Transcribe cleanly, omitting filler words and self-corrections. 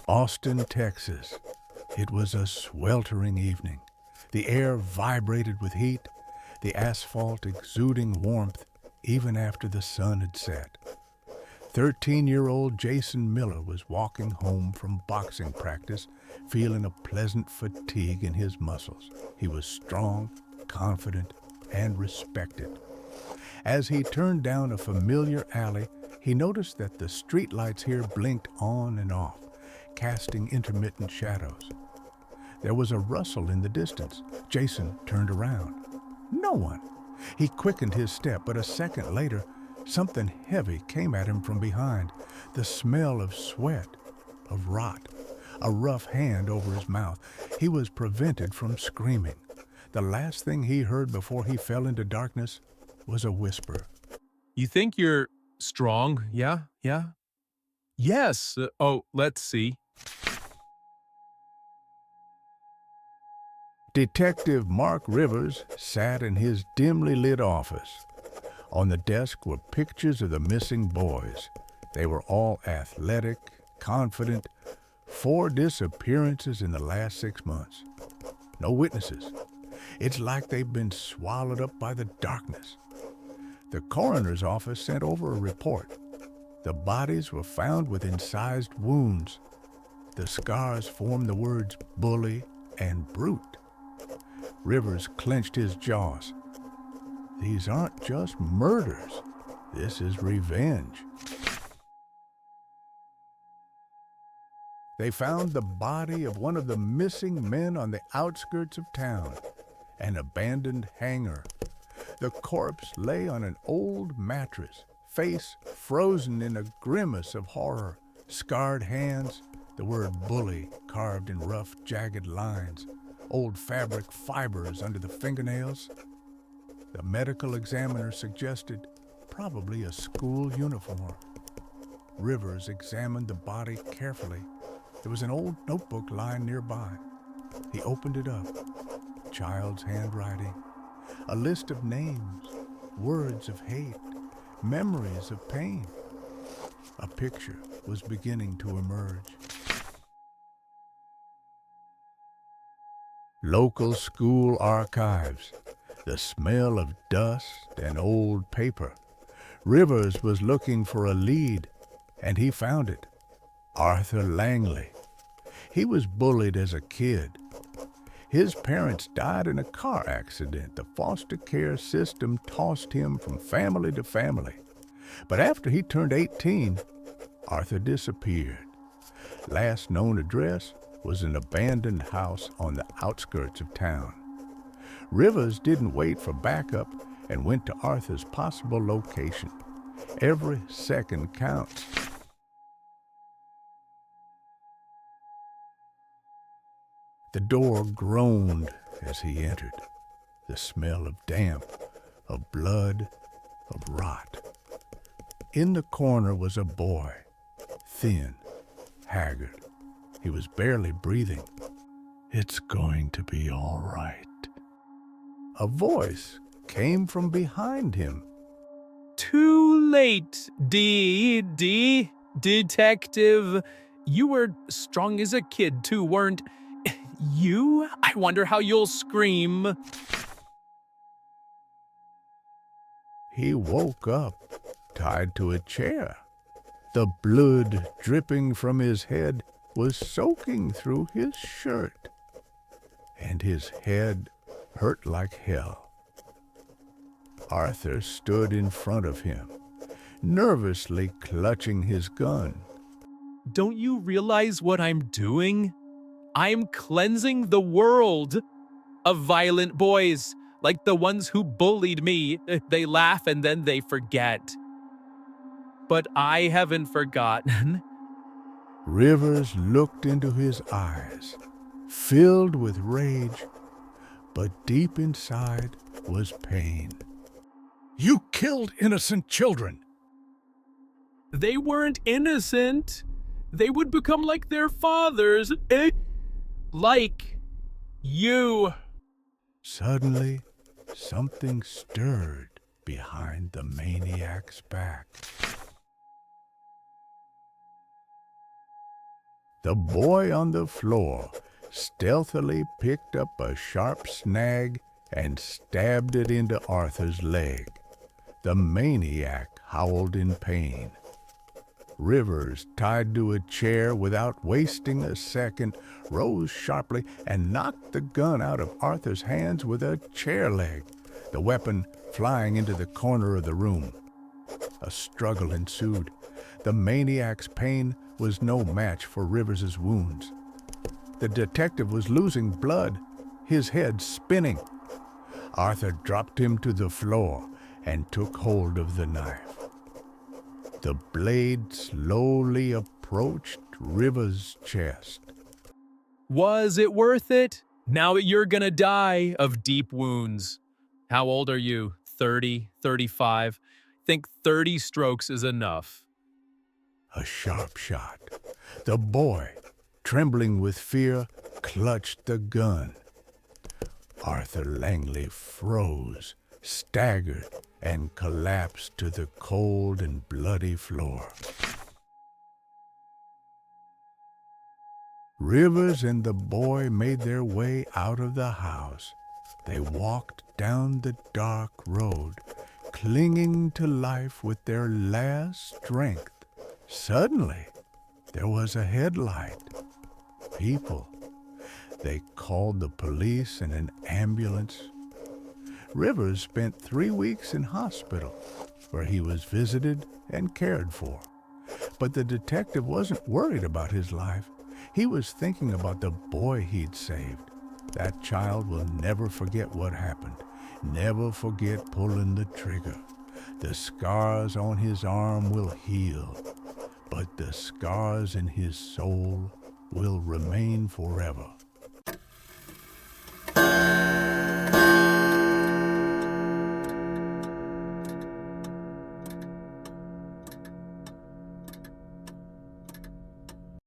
Austin, Texas. It was a sweltering evening. The air vibrated with heat, the asphalt exuding warmth even after the sun had set. 13-year-old Jason Miller was walking home from boxing practice, feeling a pleasant fatigue in his muscles. He was strong, confident, and respected. As he turned down a familiar alley, he noticed that the streetlights here blinked on and off, casting intermittent shadows. There was a rustle in the distance. Jason turned around. No one. He quickened his step, but a second later, something heavy came at him from behind. The smell of sweat, of rot, a rough hand over his mouth. He was prevented from screaming. The last thing he heard before he fell into darkness was a whisper. You think you're strong, yeah? Yeah? Yes. Let's see. Detective Mark Rivers sat in his dimly lit office. On the desk were pictures of the missing boys. They were all athletic, confident. 4 disappearances in the last 6 months. No witnesses. It's like they've been swallowed up by the darkness. The coroner's office sent over a report. The bodies were found with incised wounds. The scars formed the words bully and brute. Rivers clenched his jaws. These aren't just murders. This is revenge. They found the body of one of the missing men on the outskirts of town, an abandoned hangar. The corpse lay on an old mattress, face frozen in a grimace of horror, scarred hands, the word bully carved in rough, jagged lines, old fabric fibers under the fingernails. The medical examiner suggested probably a school uniform. Rivers examined the body carefully. There was an old notebook lying nearby. He opened it up. Child's handwriting. A list of names, words of hate, memories of pain. A picture was beginning to emerge. Local school archives. The smell of dust and old paper. Rivers was looking for a lead, and he found it. Arthur Langley. He was bullied as a kid. His parents died in a car accident. The foster care system tossed him from family to family. But after he turned 18, Arthur disappeared. Last known address was an abandoned house on the outskirts of town. Rivers didn't wait for backup and went to Arthur's possible location. Every second counts. The door groaned as he entered. The smell of damp, of blood, of rot. In the corner was a boy, thin, haggard. He was barely breathing. "It's going to be all right." A voice came from behind him. Too late, Detective. You were strong as a kid too, weren't you? I wonder how you'll scream. He woke up, tied to a chair. The blood dripping from his head was soaking through his shirt, and his head hurt like hell. Arthur stood in front of him, nervously clutching his gun. Don't you realize what I'm doing? I'm cleansing the world of violent boys, like the ones who bullied me. They laugh and then they forget. But I haven't forgotten. Rivers looked into his eyes, filled with rage, but deep inside was pain. "You killed innocent children." They weren't innocent. They would become like their fathers. Like you. Suddenly, something stirred behind the maniac's back. The boy on the floor stealthily picked up a sharp snag and stabbed it into Arthur's leg. The maniac howled in pain. Rivers, tied to a chair without wasting a second, rose sharply and knocked the gun out of Arthur's hands with a chair leg, the weapon flying into the corner of the room. A struggle ensued. The maniac's pain was no match for Rivers's wounds. The detective was losing blood, his head spinning. Arthur dropped him to the floor and took hold of the knife. The blade slowly approached River's chest. Was it worth it? Now that you're gonna die of deep wounds. How old are you? 30, 35? Think 30 strokes is enough. A sharp shot. The boy, trembling with fear, clutched the gun. Arthur Langley froze, staggered, and collapsed to the cold and bloody floor. Rivers and the boy made their way out of the house. They walked down the dark road, clinging to life with their last strength. Suddenly, there was a headlight. People. They called the police and an ambulance. Rivers spent 3 weeks in hospital, where he was visited and cared for. But the detective wasn't worried about his life. He was thinking about the boy he'd saved. That child will never forget what happened, never forget pulling the trigger. The scars on his arm will heal, but the scars in his soul will remain forever.